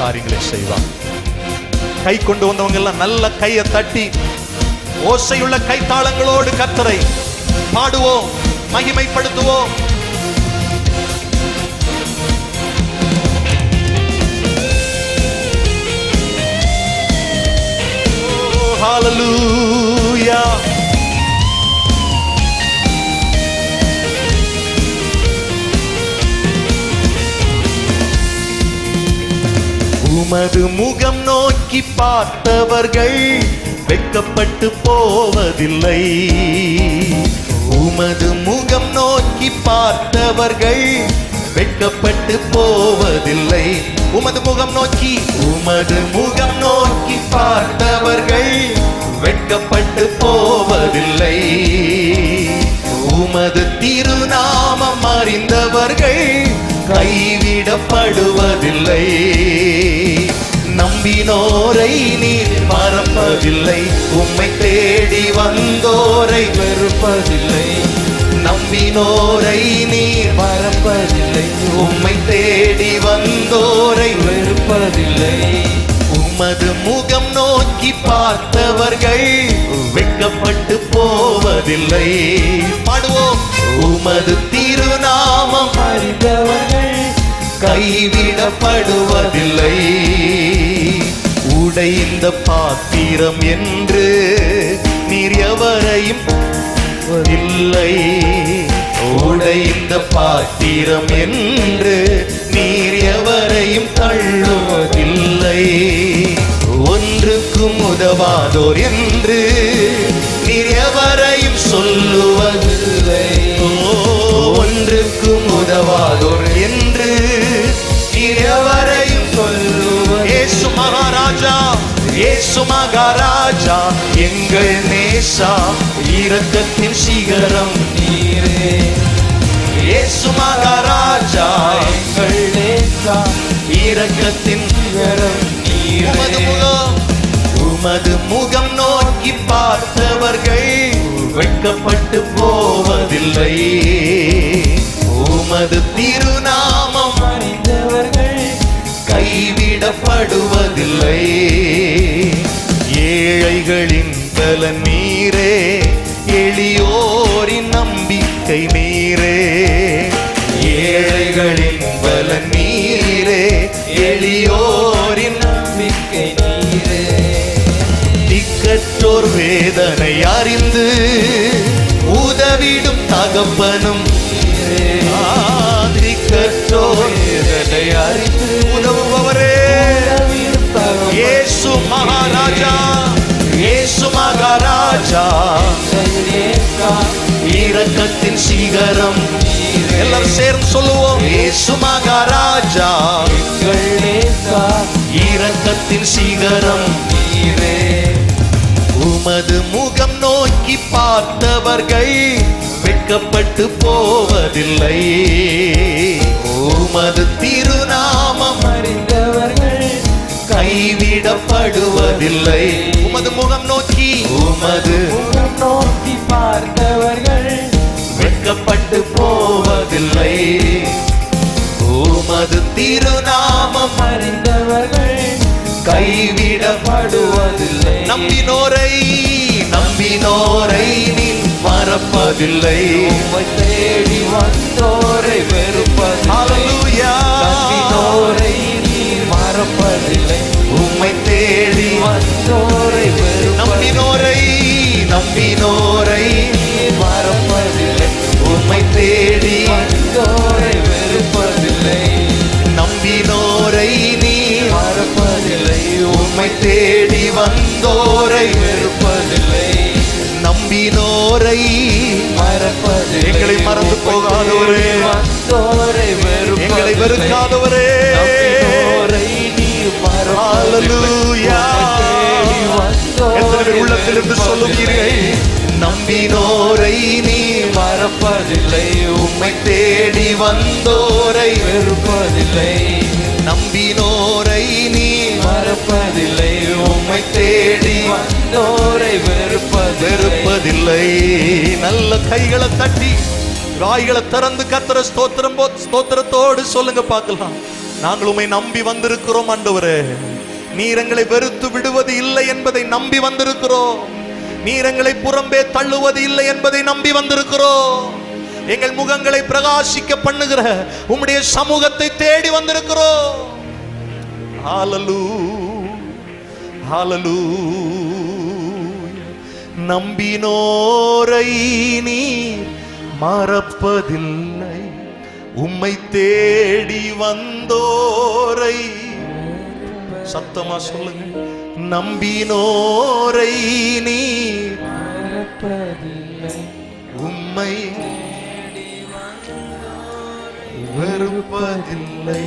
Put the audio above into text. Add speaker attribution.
Speaker 1: காரியங்களை செய்வார். கை கொண்டு வந்தவங்க எல்லாம் நல்ல கையை தட்டி ஓசையுள்ள கைத்தாளங்களோடு கர்த்தரை பாடுவோம், மகிமைப்படுத்துவோம். ஹalleluya. உமது முகம் நோக்கி பார்த்தவர்கள் வெட்கப்பட்டு போவதில்லை. உமது முகம் நோக்கி பார்த்தவர்கள் வெட்கப்பட்டு போவதில்லை. உமது முகம் நோக்கி, உமது முகம் நோக்கி பார்த்தவர்கள் வெட்கப்பட்டு போவதில்லை. உமது திருநாமம் அறிந்தவர்கள் கைவிடப்படுவதில்லை. நம்பினோரை நீர் மறப்பதில்லை. உம்மை தேடி வந்தோரை வெறுப்பதில்லை. நம்பினோரை நீர் மறப்பதில்லை. உம்மை தேடி வந்தோரை வெறுப்பதில்லை. உமது முகம் நோக்கி பார்த்தவர்கள் வெட்கப்பட்டு போவதில்லை. பாடுவோம். உமது திருநாமம் அறிந்தவர்கள் கைவிடப்படுவதில்லை. உடைந்த பாத்திரம் என்று நீர் எவரையும் இல்லை. உடைந்த பாத்திரம் என்று நீர் எவரையும் தள்ளுவதில்லை. ஒன்றுக்கும் உதவாதோர் என்று நீர் எவரையும் சொல்லுவதில்லை. ஒன்றுக்கும் உதவாதோர் என்று நீர் எவரையும் சொல்லுவதில்லை. இயேசு மகாராஜா, இயேசு மகாராஜா, எங்கள் நேசா, இரக்கத்தின் சிகரம் நீரே. இயேசு மகாராஜா, எங்கள் நேசா, இரக்கத்தின் சிகரம் நீரே. உமது முகம் நோக்கி பார்த்தவர்கள் வெட்கப்பட்டு போவதில்லை. உமது திருநாமம் அறிந்தவர்கள் கைவிடப்படுவதில்லை. ஏழைகளின் பலன் நீரே, எளியோரின் நம்பிக்கை நீரே. ஏழைகளின் பலன் நீரே, எளியோரின் நம்பிக்கை நீரே. திக்கற்றோர் வேதனை அறிந்து உதவிடும் தகப்பனும் நீரே. திக்கற்றோர் வேதனை அறிந்து உதவுபவரே இயேசு மகாராஜா, இயேசு மகாராஜா, இரக்கத்தின் சிகரம். எல்லாரும் சேர்ந்து சொல்லுவோம். இயேசு மகாராஜா, இரக்கத்தின் சிகரம் நீரே. உமது முகம் நோக்கி பார்த்தவர்கள் வெட்கப்பட்டு போவதில்லை. உமது திருநாமம் அறிந்தவர்கள் கைவிடப்படுவதில்லை. உமது முகம் நோக்கி, உமது முகம் நோக்கி பார்த்தவர்கள் வெட்கப்பட்டு போவதில்லை. உமது திருநாமம் அறிந்தவர்கள் கைவிடப்படுவதில்லை. நம்பினோரை, நம்பினோரை நீ மறப்பதில்லை. உம்மை தேடி வந்தோரை வெறுப்பதில்லை. நம்பினோரை நீ மறப்பதில்லை. உம்மை தேடி வந்தோரை வெறுப்பதில்லை. நம்பினோரை, நம்பினோரை நீ மறப்பதில்லை. உம்மை தேடி வந்தோரை வெறுப்பதில்லை. நம்பினோரை நீ மறப்பதில்லை. உம்மை தேடி வந்தோரை வெறுப்பதில்லை. நம்பினோரை மறப்பதில்லை. எங்களை மறந்து போகாதவரே, வந்தோரை வெறுப்பதில்லை. எங்களை வெறுக்காதவரே, நம்பினோரை நீ மறப்பதில்லை. எத்தனை பேர் உள்ளத்திலிருந்து சொல்லுவீர்கள்? நம்பினோரை நீ மறப்பதில்லை. உம்மை தேடி வந்தோரை வெறுப்பதில்லை. நம்பினோரை நீ மறப்பதில்லை. உம்மை தேடி வந்தோரை வெறுப்பதில்லை. நல்ல கைகளை தட்டி வாய்களை திறந்து கர்த்தரை ஸ்தோத்திரத்தோடு சொல்லுங்க பார்க்கலாம். நாங்கள் உம்மை நம்பி வந்திருக்கிறோம் ஆண்டவரே. நீர் எங்களை வெறுத்து விடுவது இல்லை என்பதை நம்பி வந்திருக்கிறோம். நீர் எங்களை புறம்பே தள்ளுவது இல்லை என்பதை நம்பி வந்திருக்கிறோம். எங்கள் முகங்களை பிரகாசிக்க பண்ணுகிற உம்முடைய சமூகத்தை தேடி வந்திருக்கிறோம். ஹல்லேலூயா, ஹல்லேலூயா. நம்பினோரை நீர் மறப்பதில்லை, உம்மை தேடி வந்தோரை. சத்தமா சொல்லுங்க. நம்பினோரை நீர் மறப்பதில்லை, உம்மை வெறுப்பதில்லை.